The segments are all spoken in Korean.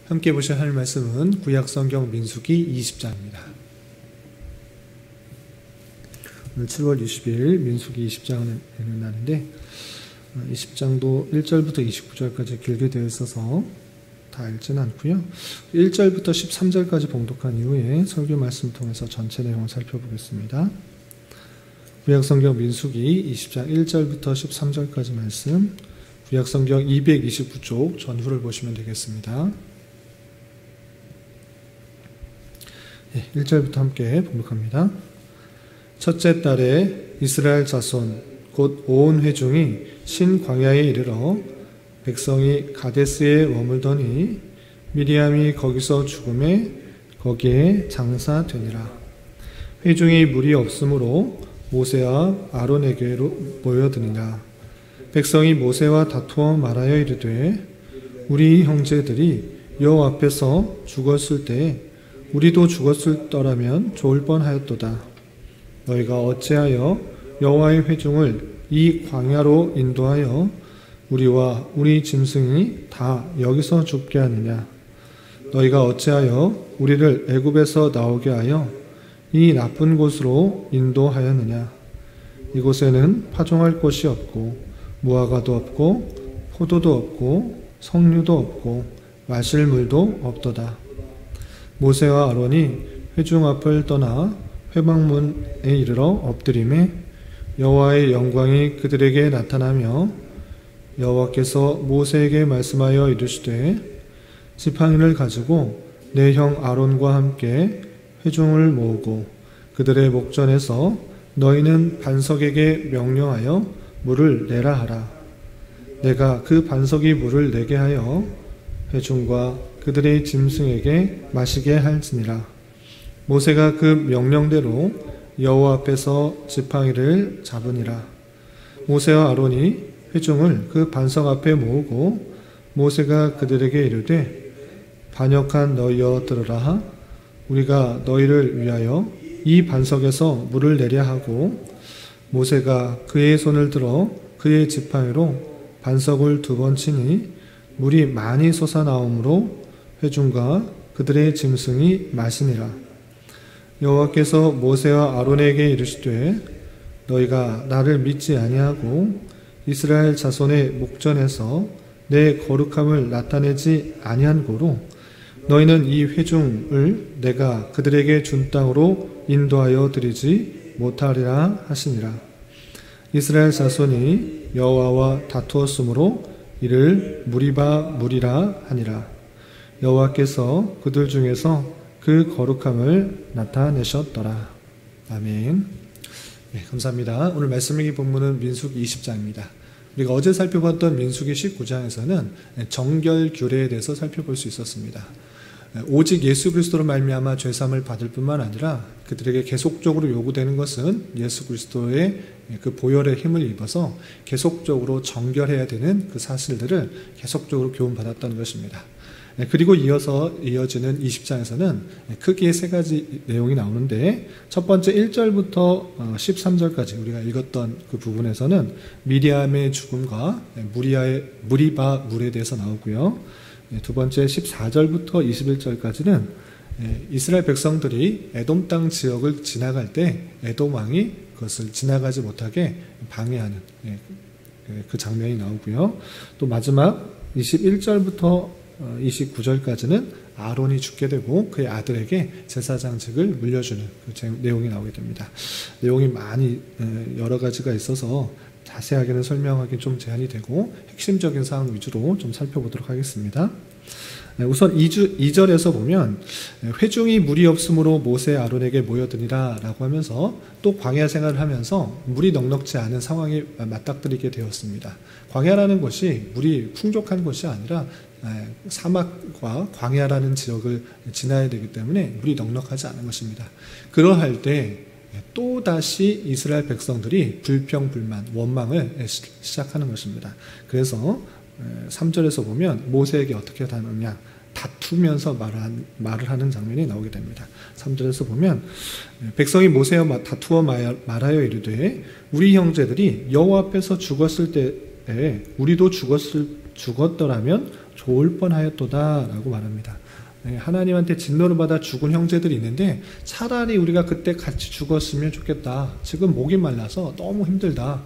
함께 보실 하나님 말씀은 구약성경 민수기 20장입니다. 오늘 7월 20일 민수기 20장을 읽는다는데 20장도 1절부터 29절까지 길게 되어 있어서 다 읽지는 않고요. 1절부터 13절까지 봉독한 이후에 설교 말씀을 통해서 전체 내용을 살펴보겠습니다. 구약성경 민수기 20장 1절부터 13절까지 말씀, 구약성경 229쪽 전후를 보시면 되겠습니다. 1절부터 함께 봉독합니다. 첫째 달에 이스라엘 자손 곧 온 회중이 신광야에 이르러 백성이 가데스에 머물더니 미리암이 거기서 죽음에 거기에 장사되니라. 회중이 물이 없으므로 모세와 아론에게로 모여드니라. 백성이 모세와 다투어 말하여 이르되 우리 형제들이 여호와 앞에서 죽었을 때 우리도 죽었을 더라면 좋을 뻔하였도다. 너희가 어찌하여 여호와의 회중을 이 광야로 인도하여 우리와 우리 짐승이 다 여기서 죽게 하느냐? 너희가 어찌하여 우리를 애굽에서 나오게 하여 이 나쁜 곳으로 인도하였느냐? 이곳에는 파종할 곳이 없고 무화과도 없고 포도도 없고 석류도 없고 마실 물도 없도다. 모세와 아론이 회중 앞을 떠나 회막문에 이르러 엎드리매 여호와의 영광이 그들에게 나타나며 여호와께서 모세에게 말씀하여 이르시되 지팡이를 가지고 내 형 아론과 함께 회중을 모으고 그들의 목전에서 너희는 반석에게 명령하여 물을 내라 하라. 내가 그 반석이 물을 내게 하여 회중과 그들의 짐승에게 마시게 할지니라. 모세가 그 명령대로 여호와 앞에서 지팡이를 잡으니라. 모세와 아론이 회중을 그 반석 앞에 모으고 모세가 그들에게 이르되 반역한 너희여 들으라. 우리가 너희를 위하여 이 반석에서 물을 내려 하고 모세가 그의 손을 들어 그의 지팡이로 반석을 2번 치니 물이 많이 솟아나오므로 회중과 그들의 짐승이 마시니라. 여호와께서 모세와 아론에게 이르시되 너희가 나를 믿지 아니하고 이스라엘 자손의 목전에서 내 거룩함을 나타내지 아니한 고로 너희는 이 회중을 내가 그들에게 준 땅으로 인도하여 드리지 못하리라 하시니라. 이스라엘 자손이 여호와와 다투었으므로 이를 무리바 무리라 하니라. 여호와께서 그들 중에서 그 거룩함을 나타내셨더라. 아멘. 네, 감사합니다. 오늘 말씀 읽기 본문은 민수기 20장입니다. 우리가 어제 살펴봤던 민수기 19장에서는 정결 규례에 대해서 살펴볼 수 있었습니다. 오직 예수 그리스도로 말미암아 죄사함을 받을 뿐만 아니라 그들에게 계속적으로 요구되는 것은 예수 그리스도의 그 보혈의 힘을 입어서 계속적으로 정결해야 되는 그 사실들을 계속적으로 교훈받았던 것입니다. 그리고 이어지는 20장에서는 크게 3가지 내용이 나오는데 첫 번째 1절부터 13절까지 우리가 읽었던 그 부분에서는 미리암의 죽음과 무리바 물에 대해서 나오고요. 두 번째 14절부터 21절까지는 이스라엘 백성들이 에돔 땅 지역을 지나갈 때 에돔 왕이 그것을 지나가지 못하게 방해하는 그 장면이 나오고요. 또 마지막 21절부터 29절까지는 아론이 죽게 되고 그의 아들에게 제사장직을 물려주는 그 내용이 나오게 됩니다. 내용이 많이 여러 가지가 있어서 자세하게는 설명하기 좀 제한이 되고 핵심적인 사항 위주로 좀 살펴보도록 하겠습니다. 우선 2절에서 보면 회중이 물이 없으므로 모세 아론에게 모여드니라 라고 하면서 또 광야 생활을 하면서 물이 넉넉지 않은 상황에 맞닥뜨리게 되었습니다. 광야라는 것이 물이 풍족한 것이 아니라 사막과 광야라는 지역을 지나야 되기 때문에 물이 넉넉하지 않은 것입니다. 그러할 때 또다시 이스라엘 백성들이 불평불만, 원망을 시작하는 것입니다. 그래서 3절에서 보면 모세에게 어떻게 하느냐, 다투면서 말을 하는 장면이 나오게 됩니다. 3절에서 보면 백성이 모세와 다투어 말하여 이르되 우리 형제들이 여호와 앞에서 죽었을 때에 우리도 죽었을 죽었더라면 좋을 뻔하였도다 라고 말합니다. 하나님한테 진노를 받아 죽은 형제들이 있는데 차라리 우리가 그때 같이 죽었으면 좋겠다. 지금 목이 말라서 너무 힘들다.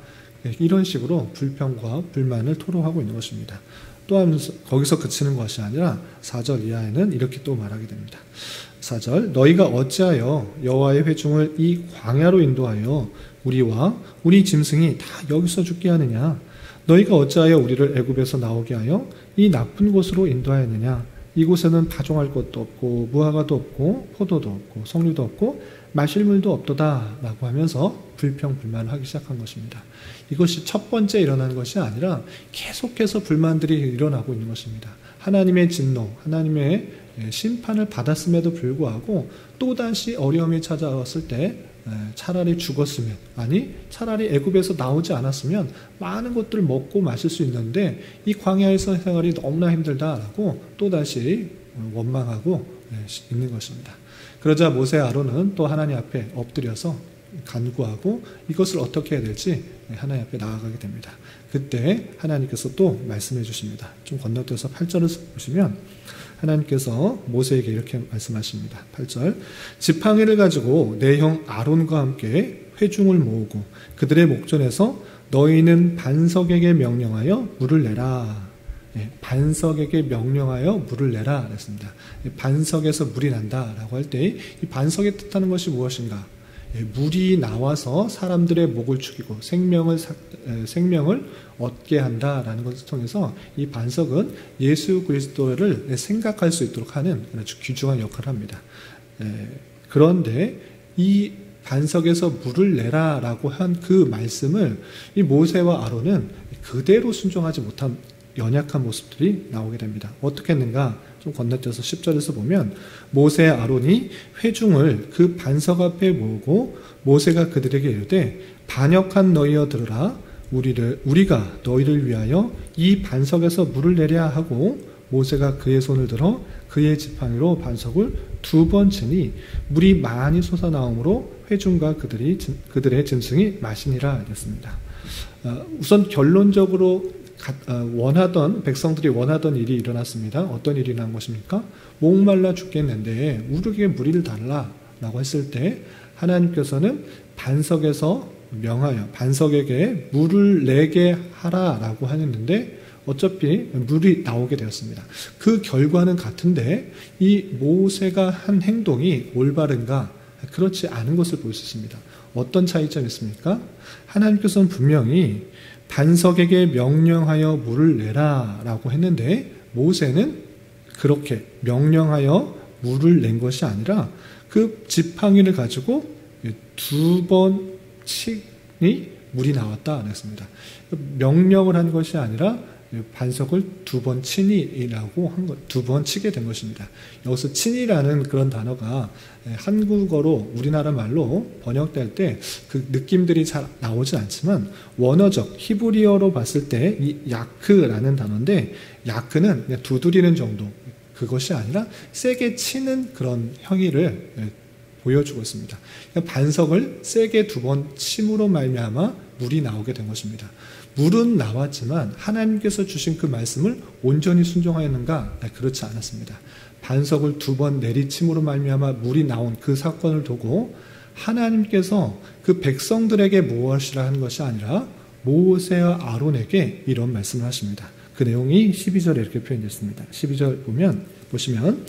이런 식으로 불평과 불만을 토로하고 있는 것입니다. 또한 거기서 그치는 것이 아니라 4절 이하에는 이렇게 또 말하게 됩니다. 4절 너희가 어찌하여 여호와의 회중을 이 광야로 인도하여 우리와 우리 짐승이 다 여기서 죽게 하느냐. 너희가 어찌하여 우리를 애굽에서 나오게 하여 이 나쁜 곳으로 인도하였느냐. 이곳에는 파종할 것도 없고 무화과도 없고 포도도 없고 석류도 없고 마실 물도 없도다 라고 하면서 불평불만을 하기 시작한 것입니다. 이것이 첫 번째 일어난 것이 아니라 계속해서 불만들이 일어나고 있는 것입니다. 하나님의 진노, 하나님의 심판을 받았음에도 불구하고 또다시 어려움이 찾아왔을 때 차라리 죽었으면, 아니 차라리 애굽에서 나오지 않았으면 많은 것들을 먹고 마실 수 있는데 이 광야에서 생활이 너무나 힘들다라고 또다시 원망하고 있는 것입니다. 그러자 모세 아론은 또 하나님 앞에 엎드려서 간구하고 이것을 어떻게 해야 될지 하나님 앞에 나아가게 됩니다. 그때 하나님께서 또 말씀해 주십니다. 좀 건너뛰어서 8절을 보시면 하나님께서 모세에게 이렇게 말씀하십니다. 8절 지팡이를 가지고 내 형 아론과 함께 회중을 모으고 그들의 목전에서 너희는 반석에게 명령하여 물을 내라. 반석에게 명령하여 물을 내라 그랬습니다. 반석에서 물이 난다라고 할 때 이 반석이 뜻하는 것이 무엇인가? 물이 나와서 사람들의 목을 죽이고 생명을 얻게 한다라는 것을 통해서 이 반석은 예수 그리스도를 생각할 수 있도록 하는 아주 귀중한 역할을 합니다. 그런데 이 반석에서 물을 내라라고 한 그 말씀을 이 모세와 아론은 그대로 순종하지 못한 연약한 모습들이 나오게 됩니다. 어떻게 했는가? 좀 건너뛰어서 10절에서 보면 모세 아론이 회중을 그 반석 앞에 모으고 모세가 그들에게 이르되 반역한 너희여 들으라. 우리가 너희를 위하여 이 반석에서 물을 내랴 하고 모세가 그의 손을 들어 그의 지팡이로 반석을 2번 치니 물이 많이 솟아나오므로 회중과 그들의 짐승이 마시니라 했습니다. 우선 결론적으로 백성들이 원하던 일이 일어났습니다. 어떤 일이 일어난 것입니까? 목말라 죽겠는데 우리에게 물을 달라라고 했을 때 하나님께서는 반석에서 명하여 반석에게 물을 내게 하라라고 하였는데 어차피 물이 나오게 되었습니다. 그 결과는 같은데 이 모세가 한 행동이 올바른가? 그렇지 않은 것을 볼 수 있습니다. 어떤 차이점이 있습니까? 하나님께서는 분명히 반석에게 명령하여 물을 내라 라고 했는데 모세는 그렇게 명령하여 물을 낸 것이 아니라 그 지팡이를 가지고 2번 치니 물이 나왔다 그랬습니다. 명령을 한 것이 아니라 반석을 2번 치니라고 한 것, 2번 치게 된 것입니다. 여기서 치니라는 그런 단어가 한국어로 우리나라 말로 번역될 때 그 느낌들이 잘 나오지 않지만 원어적 히브리어로 봤을 때 이 야크라는 단어인데 야크는 그냥 두드리는 정도 그것이 아니라 세게 치는 그런 형의를 보여주고 있습니다. 반석을 세게 2번 침으로 말미암아 물이 나오게 된 것입니다. 물은 나왔지만 하나님께서 주신 그 말씀을 온전히 순종하였는가? 그렇지 않았습니다. 반석을 2번 내리침으로 말미암아 물이 나온 그 사건을 두고 하나님께서 그 백성들에게 무엇이라 하는 것이 아니라 모세와 아론에게 이런 말씀을 하십니다. 그 내용이 12절에 이렇게 표현됐습니다. 12절 보시면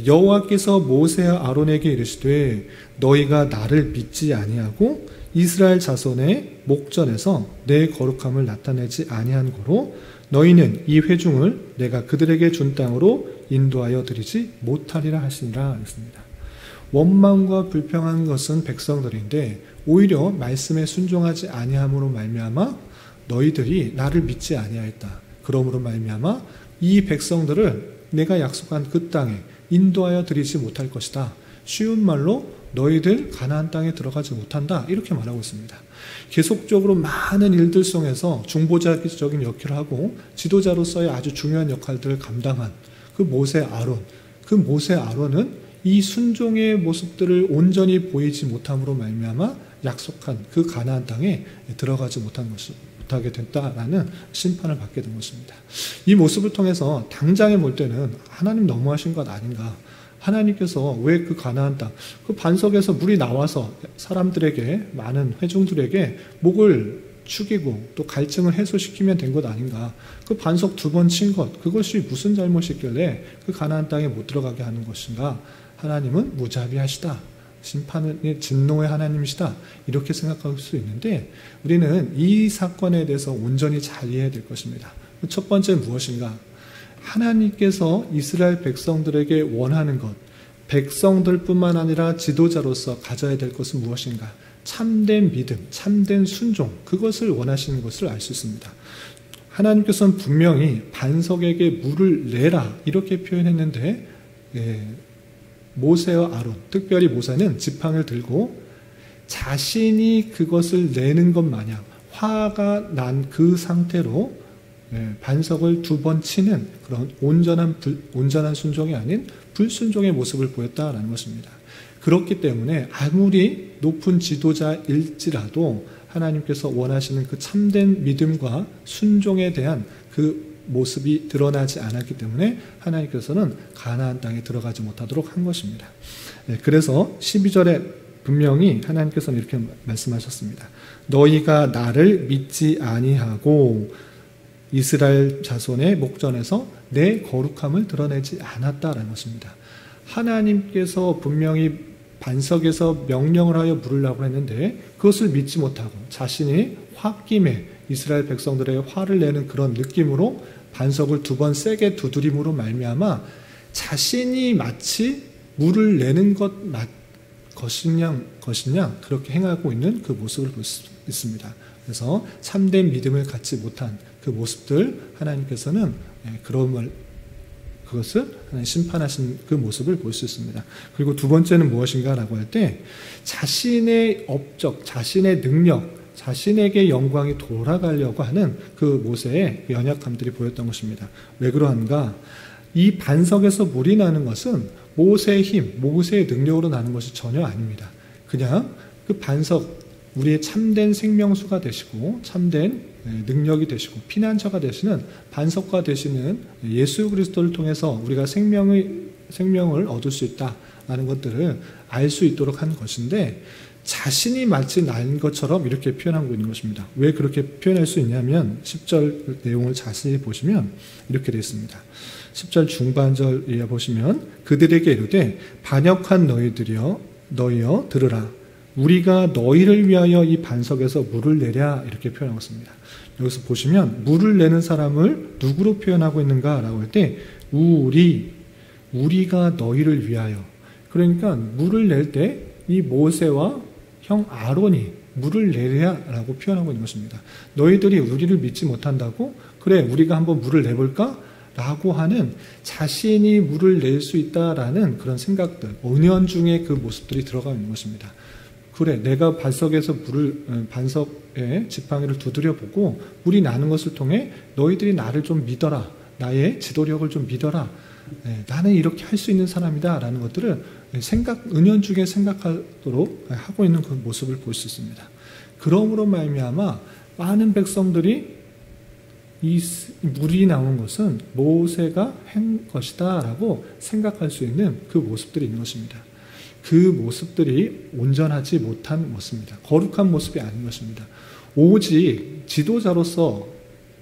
여호와께서 모세와 아론에게 이르시되 너희가 나를 믿지 아니하고 이스라엘 자손의 목전에서 내 거룩함을 나타내지 아니한 고로 너희는 이 회중을 내가 그들에게 준 땅으로 인도하여 드리지 못하리라 하시니라 했습니다. 원망과 불평한 것은 백성들인데 오히려 말씀에 순종하지 아니함으로 말미암아 너희들이 나를 믿지 아니하였다. 그러므로 말미암아 이 백성들을 내가 약속한 그 땅에 인도하여 드리지 못할 것이다. 쉬운 말로 너희들 가나안 땅에 들어가지 못한다. 이렇게 말하고 있습니다. 계속적으로 많은 일들 속에서 중보자적인 역할을 하고 지도자로서의 아주 중요한 역할들을 감당한 그 모세 아론은 이 순종의 모습들을 온전히 보이지 못함으로 말미암아 약속한 그 가나안 땅에 들어가지 못한 못하게 됐다라는 심판을 받게 된 것입니다. 이 모습을 통해서 당장에 볼 때는 하나님 너무하신 것 아닌가, 하나님께서 왜 그 가나안 땅, 그 반석에서 물이 나와서 사람들에게, 많은 회중들에게 목을 축이고 또 갈증을 해소시키면 된 것 아닌가, 그 반석 2번 친 것, 그것이 무슨 잘못이 있길래 그 가나안 땅에 못 들어가게 하는 것인가. 하나님은 무자비하시다, 심판의 진노의 하나님이시다, 이렇게 생각할 수 있는데, 우리는 이 사건에 대해서 온전히 잘 이해해야 될 것입니다. 첫 번째 무엇인가? 하나님께서 이스라엘 백성들에게 원하는 것, 백성들뿐만 아니라 지도자로서 가져야 될 것은 무엇인가? 참된 믿음, 참된 순종, 그것을 원하시는 것을 알 수 있습니다. 하나님께서는 분명히 반석에게 물을 내라 이렇게 표현했는데, 모세와 아론, 특별히 모세는 지팡이를 들고 자신이 그것을 내는 것 마냥 화가 난 그 상태로 반석을 2번 치는 그런 온전한 순종이 아닌 불순종의 모습을 보였다라는 것입니다. 그렇기 때문에 아무리 높은 지도자일지라도 하나님께서 원하시는 그 참된 믿음과 순종에 대한 그 모습이 드러나지 않았기 때문에 하나님께서는 가나안 땅에 들어가지 못하도록 한 것입니다. 그래서 12절에 분명히 하나님께서는 이렇게 말씀하셨습니다. 너희가 나를 믿지 아니하고 이스라엘 자손의 목전에서 내 거룩함을 드러내지 않았다라는 것입니다. 하나님께서 분명히 반석에서 명령을 하여 물으려고 했는데 그것을 믿지 못하고 자신이 홧김에 이스라엘 백성들의 화를 내는 그런 느낌으로 반석을 2번 세게 두드림으로 말미암아 자신이 마치 물을 내는 것이냐 그렇게 행하고 있는 그 모습을 볼 수 있습니다. 그래서 참된 믿음을 갖지 못한 그 모습들, 하나님께서는 그것을 하나님 심판하신 그 모습을 볼 수 있습니다. 그리고 2번째는 무엇인가라고 할 때 자신의 업적, 자신의 능력, 자신에게 영광이 돌아가려고 하는 그 모세의 연약함들이 보였던 것입니다. 왜 그러한가? 이 반석에서 물이 나는 것은 모세의 힘, 모세의 능력으로 나는 것이 전혀 아닙니다. 그냥 그 반석, 우리의 참된 생명수가 되시고 참된 능력이 되시고 피난처가 되시는 반석과 되시는 예수 그리스도를 통해서 우리가 생명을 얻을 수 있다라는 것들을 알 수 있도록 한 것인데, 자신이 마치 난 것처럼 이렇게 표현하고 있는 것입니다. 왜 그렇게 표현할 수 있냐면 10절 내용을 자세히 보시면 이렇게 되어 있습니다. 10절 중반절에 보시면 그들에게 이르되 반역한 너희여 들으라. 우리가 너희를 위하여 이 반석에서 물을 내랴 이렇게 표현하고 있습니다. 여기서 보시면 물을 내는 사람을 누구로 표현하고 있는가라고 할 때 우리가 너희를 위하여, 그러니까 물을 낼 때 이 모세와 형 아론이 물을 내랴라고 표현하고 있는 것입니다. 너희들이 우리를 믿지 못한다고? 그래, 우리가 한번 물을 내볼까? 라고 하는 자신이 물을 낼 수 있다라는 그런 생각들, 은연중에 그 모습들이 들어가 있는 것입니다. 그래, 내가 반석에 지팡이를 두드려 보고 물이 나는 것을 통해 너희들이 나를 좀 믿어라, 나의 지도력을 좀 믿어라, 나는 이렇게 할 수 있는 사람이다 라는 것들을 은연중에 생각하도록 하고 있는 그 모습을 볼 수 있습니다. 그러므로 말미암아 많은 백성들이 이 물이 나온 것은 모세가 한 것이다 라고 생각할 수 있는 그 모습들이 있는 것입니다. 그 모습들이 온전하지 못한 모습입니다. 거룩한 모습이 아닌 것입니다. 오직 지도자로서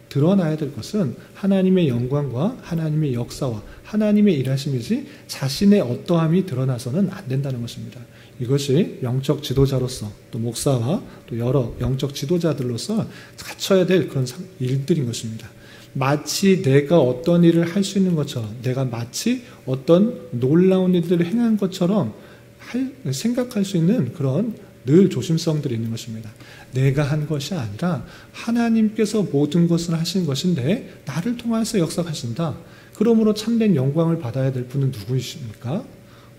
드러나야 될 것은 하나님의 영광과 하나님의 역사와 하나님의 일하심이지 자신의 어떠함이 드러나서는 안 된다는 것입니다. 이것이 영적 지도자로서 또 목사와 또 여러 영적 지도자들로서 갖춰야 될 그런 일들인 것입니다. 마치 내가 어떤 일을 할 수 있는 것처럼, 내가 마치 어떤 놀라운 일들을 행한 것처럼 생각할 수 있는 그런 늘 조심성들이 있는 것입니다. 내가 한 것이 아니라 하나님께서 모든 것을 하신 것인데 나를 통해서 역사하신다. 그러므로 참된 영광을 받아야 될 분은 누구이십니까?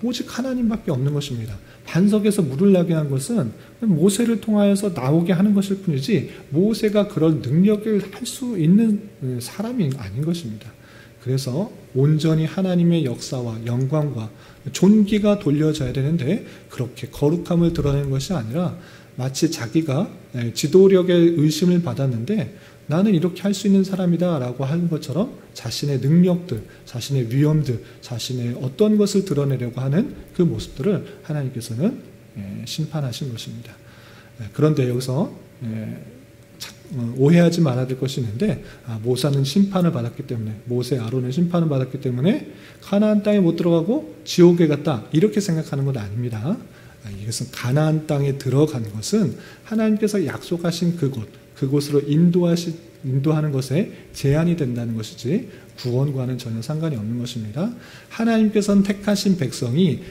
오직 하나님밖에 없는 것입니다. 반석에서 물을 나게 한 것은 모세를 통하여서 나오게 하는 것일 뿐이지 모세가 그런 능력을 할 수 있는 사람이 아닌 것입니다. 그래서 온전히 하나님의 역사와 영광과 존귀가 돌려져야 되는데 그렇게 거룩함을 드러내는 것이 아니라 마치 자기가 지도력에 의심을 받았는데 나는 이렇게 할 수 있는 사람이다 라고 하는 것처럼 자신의 능력들, 자신의 위엄들, 자신의 어떤 것을 드러내려고 하는 그 모습들을 하나님께서는 심판하신 것입니다. 그런데 여기서 오해하지 말아야 될 것이 있는데, 모세는 심판을 받았기 때문에, 모세 아론의 심판을 받았기 때문에 가나안 땅에 못 들어가고 지옥에 갔다, 이렇게 생각하는 건 아닙니다. 이것은 가나안 땅에 들어가는 것은 하나님께서 약속하신 그곳으로 인도하는 것에 제한이 된다는 것이지 구원과는 전혀 상관이 없는 것입니다. 하나님께서는 택하신 백성이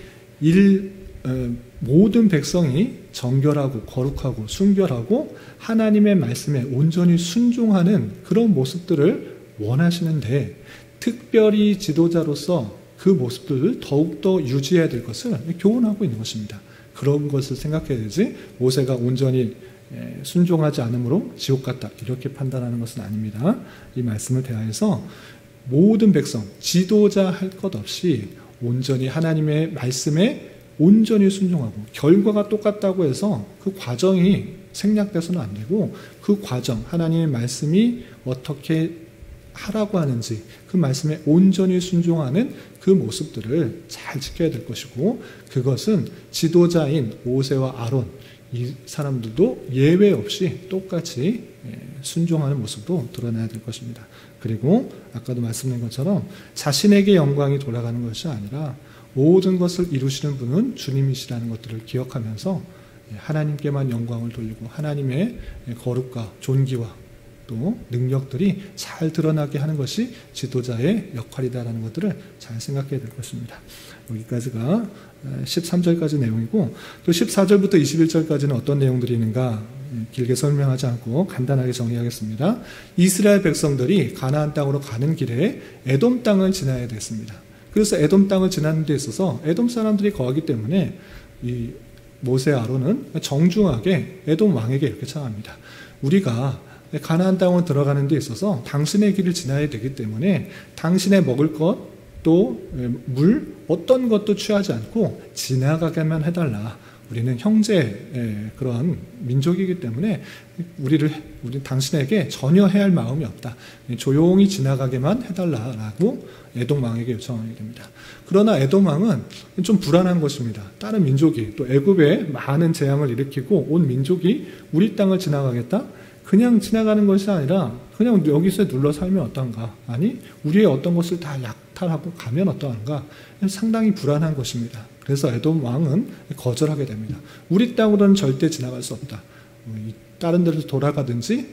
모든 백성이 정결하고 거룩하고 순결하고 하나님의 말씀에 온전히 순종하는 그런 모습들을 원하시는데, 특별히 지도자로서 그 모습들을 더욱더 유지해야 될 것을 교훈하고 있는 것입니다. 그런 것을 생각해야 되지, 모세가 온전히 순종하지 않으므로 지옥 갔다, 이렇게 판단하는 것은 아닙니다. 이 말씀을 대하여서 모든 백성, 지도자 할 것 없이 온전히 하나님의 말씀에 온전히 순종하고, 결과가 똑같다고 해서 그 과정이 생략돼서는 안 되고, 그 과정, 하나님의 말씀이 어떻게 하라고 하는지 그 말씀에 온전히 순종하는 그 모습들을 잘 지켜야 될 것이고, 그것은 지도자인 모세와 아론, 이 사람들도 예외 없이 똑같이 순종하는 모습도 드러나야 될 것입니다. 그리고 아까도 말씀드린 것처럼 자신에게 영광이 돌아가는 것이 아니라 모든 것을 이루시는 분은 주님이시라는 것들을 기억하면서 하나님께만 영광을 돌리고 하나님의 거룩과 존귀와 또 능력들이 잘 드러나게 하는 것이 지도자의 역할이다라는 것들을 잘 생각해야 될 것입니다. 여기까지가 13절까지 내용이고, 또 14절부터 21절까지는 어떤 내용들이 있는가 길게 설명하지 않고 간단하게 정리하겠습니다. 이스라엘 백성들이 가나안 땅으로 가는 길에 에돔 땅을 지나야 됐습니다. 그래서 에돔 땅을 지나는 데 있어서 에돔 사람들이 거하기 때문에 이 모세 아론은 정중하게 에돔 왕에게 이렇게 청합니다. 우리가 가나안 땅으로 들어가는 데 있어서 당신의 길을 지나야 되기 때문에 당신의 먹을 것 또 물 어떤 것도 취하지 않고 지나가게만 해달라. 우리는 형제의 그런 민족이기 때문에 우리 당신에게 전혀 해할 마음이 없다. 조용히 지나가게만 해달라라고 에돔 왕에게 요청하게 됩니다. 그러나 에돔 왕은 좀 불안한 것입니다. 다른 민족이 또 애굽에 많은 재앙을 일으키고 온 민족이 우리 땅을 지나가겠다? 그냥 지나가는 것이 아니라 그냥 여기서 눌러 살면 어떤가? 아니, 우리의 어떤 것을 다 약탈하고 가면 어떠한가? 상당히 불안한 것입니다. 그래서 에돔 왕은 거절하게 됩니다. 우리 땅으로는 절대 지나갈 수 없다. 다른 데로 돌아가든지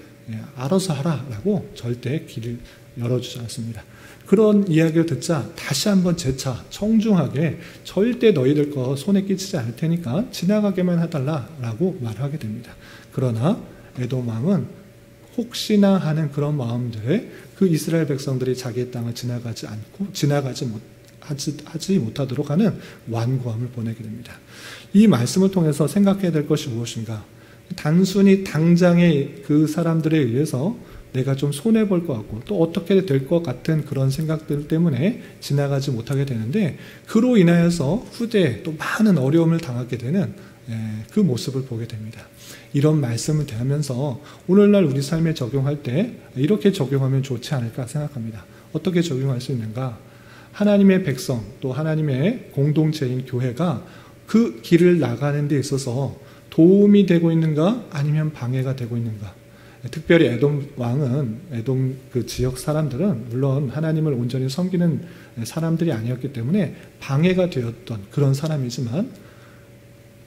알아서 하라라고 절대 길을 열어주지 않습니다. 그런 이야기를 듣자 다시 한번 재차 청중하게 절대 너희들 거 손에 끼치지 않을 테니까 지나가게만 해달라라고 말하게 됩니다. 그러나 에돔 왕은 혹시나 하는 그런 마음들에 그 이스라엘 백성들이 자기의 땅을 하지 못하도록 하는 완고함을 보내게 됩니다. 이 말씀을 통해서 생각해야 될 것이 무엇인가? 단순히 당장의 그 사람들에 의해서 내가 좀 손해볼 것 같고 또 어떻게 될 것 같은 그런 생각들 때문에 지나가지 못하게 되는데, 그로 인하여서 후대에 또 많은 어려움을 당하게 되는 그 모습을 보게 됩니다. 이런 말씀을 대하면서 오늘날 우리 삶에 적용할 때 이렇게 적용하면 좋지 않을까 생각합니다. 어떻게 적용할 수 있는가? 하나님의 백성 또 하나님의 공동체인 교회가 그 길을 나가는 데 있어서 도움이 되고 있는가 아니면 방해가 되고 있는가? 특별히 에돔 왕은, 에돔 그 지역 사람들은 물론 하나님을 온전히 섬기는 사람들이 아니었기 때문에 방해가 되었던 그런 사람이지만,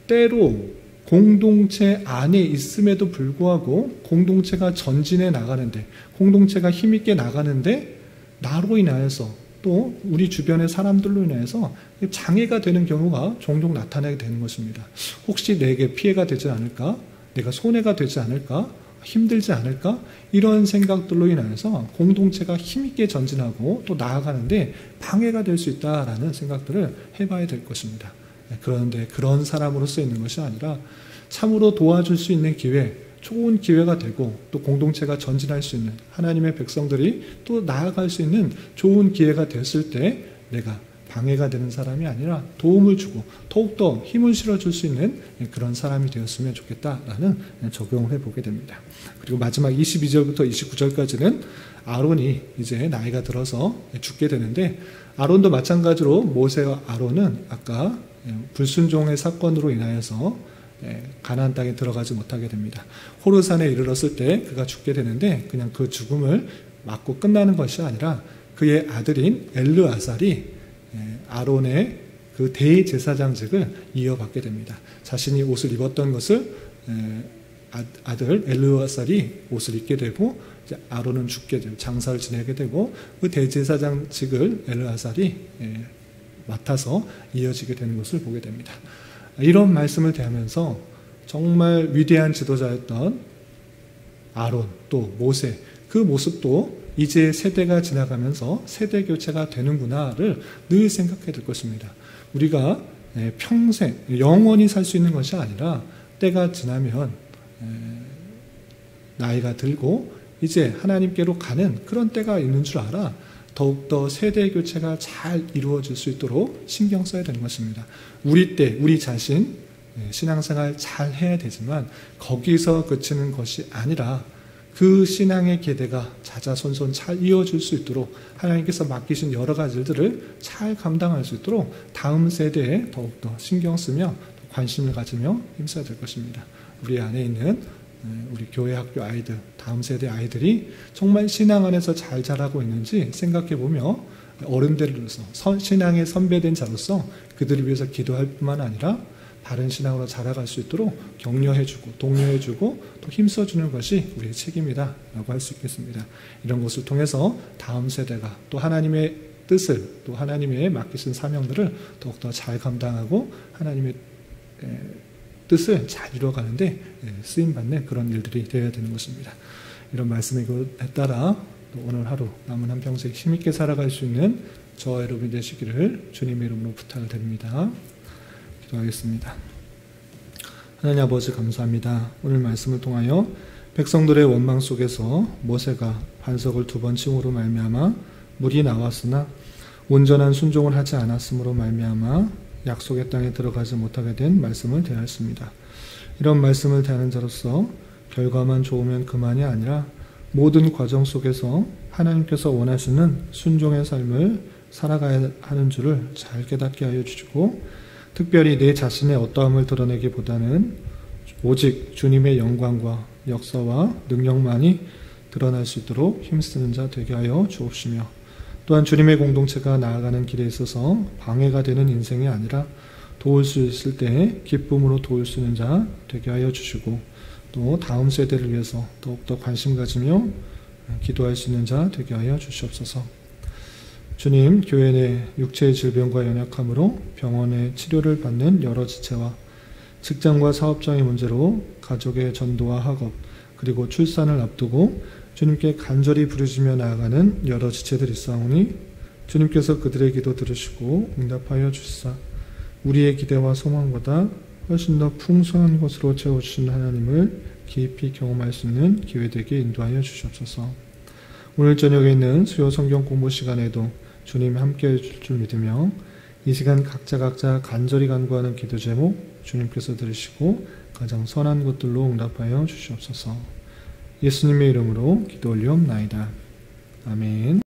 때로 공동체 안에 있음에도 불구하고 공동체가 전진해 나가는데, 공동체가 힘있게 나가는데 나로 인하여서 또 우리 주변의 사람들로 인해서 장애가 되는 경우가 종종 나타나게 되는 것입니다. 혹시 내게 피해가 되지 않을까? 내가 손해가 되지 않을까? 힘들지 않을까? 이런 생각들로 인해서 공동체가 힘있게 전진하고 또 나아가는데 방해가 될 수 있다라는 생각들을 해봐야 될 것입니다. 그런데 그런 사람으로서 있는 것이 아니라 참으로 도와줄 수 있는 기회, 좋은 기회가 되고 또 공동체가 전진할 수 있는, 하나님의 백성들이 또 나아갈 수 있는 좋은 기회가 됐을 때 내가 방해가 되는 사람이 아니라 도움을 주고 더욱더 힘을 실어줄 수 있는 그런 사람이 되었으면 좋겠다라는 적용을 해보게 됩니다. 그리고 마지막 22절부터 29절까지는 아론이 이제 나이가 들어서 죽게 되는데, 아론도 마찬가지로 모세와 아론은 아까 불순종의 사건으로 인하여서 가나안 땅에 들어가지 못하게 됩니다. 호르산에 이르렀을 때 그가 죽게 되는데, 그냥 그 죽음을 맞고 끝나는 것이 아니라 그의 아들인 엘르아살이 아론의 그 대제사장직을 이어받게 됩니다. 자신이 옷을 입었던 것을 아들 엘르아살이 옷을 입게 되고, 이제 아론은 죽게 되고 장사를 지내게 되고, 그 대제사장직을 엘르아살이 맡아서 이어지게 되는 것을 보게 됩니다. 이런 말씀을 대하면서 정말 위대한 지도자였던 아론, 또 모세, 그 모습도 이제 세대가 지나가면서 세대 교체가 되는구나를 늘 생각해 될 것입니다. 우리가 평생 영원히 살 수 있는 것이 아니라 때가 지나면 나이가 들고 이제 하나님께로 가는 그런 때가 있는 줄 알아 더욱더 세대 교체가 잘 이루어질 수 있도록 신경 써야 되는 것입니다. 우리 때 우리 자신 신앙생활 잘 해야 되지만 거기서 그치는 것이 아니라 그 신앙의 계대가 자자손손 잘 이어질 수 있도록 하나님께서 맡기신 여러 가지 일들을 잘 감당할 수 있도록 다음 세대에 더욱더 신경 쓰며 관심을 가지며 힘써야 될 것입니다. 우리 안에 있는 우리 교회 학교 아이들, 다음 세대 아이들이 정말 신앙 안에서 잘 자라고 있는지 생각해보며 어른들로서 신앙의 선배된 자로서 그들을 위해서 기도할 뿐만 아니라 바른 신앙으로 자라갈 수 있도록 격려해주고 독려해주고 또 힘써주는 것이 우리의 책임이다 라고 할 수 있겠습니다. 이런 것을 통해서 다음 세대가 또 하나님의 뜻을, 또 하나님의 맡기신 사명들을 더욱더 잘 감당하고 하나님의 뜻을 잘 이루어가는데 쓰임받는 그런 일들이 되어야 되는 것입니다. 이런 말씀에 따라 또 오늘 하루 남은 한평생 힘있게 살아갈 수 있는 저와 여러분이 되시기를 주님의 이름으로 부탁을 드립니다. 기도하겠습니다. 하나님 아버지 감사합니다. 오늘 말씀을 통하여 백성들의 원망 속에서 모세가 반석을 2번 침으로 말미암아 물이 나왔으나 온전한 순종을 하지 않았으므로 말미암아 약속의 땅에 들어가지 못하게 된 말씀을 대하였습니다. 이런 말씀을 대하는 자로서 결과만 좋으면 그만이 아니라 모든 과정 속에서 하나님께서 원하시는 순종의 삶을 살아가야 하는 줄을 잘 깨닫게 하여 주시고, 특별히 내 자신의 어떠함을 드러내기보다는 오직 주님의 영광과 역사와 능력만이 드러날 수 있도록 힘쓰는 자 되게 하여 주옵시며, 또한 주님의 공동체가 나아가는 길에 있어서 방해가 되는 인생이 아니라 도울 수 있을 때 기쁨으로 도울 수 있는 자 되게 하여 주시고, 또 다음 세대를 위해서 더욱더 관심 가지며 기도할 수 있는 자 되게 하여 주시옵소서. 주님, 교회 내 육체의 질병과 연약함으로 병원에 치료를 받는 여러 지체와 직장과 사업장의 문제로 가족의 전도와 학업 그리고 출산을 앞두고 주님께 간절히 부르짖며 나아가는 여러 지체들이 있사오니 주님께서 그들의 기도 들으시고 응답하여 주시사 우리의 기대와 소망보다 훨씬 더 풍성한 것으로 채워주신 하나님을 깊이 경험할 수 있는 기회 되게 인도하여 주시옵소서. 오늘 저녁에 있는 수요 성경 공부 시간에도 주님이 함께해 주실 줄 믿으며 이 시간 각자 간절히 간구하는 기도 제목 주님께서 들으시고 가장 선한 것들로 응답하여 주시옵소서. 예수님의 이름으로 기도 올리옵나이다. 아멘.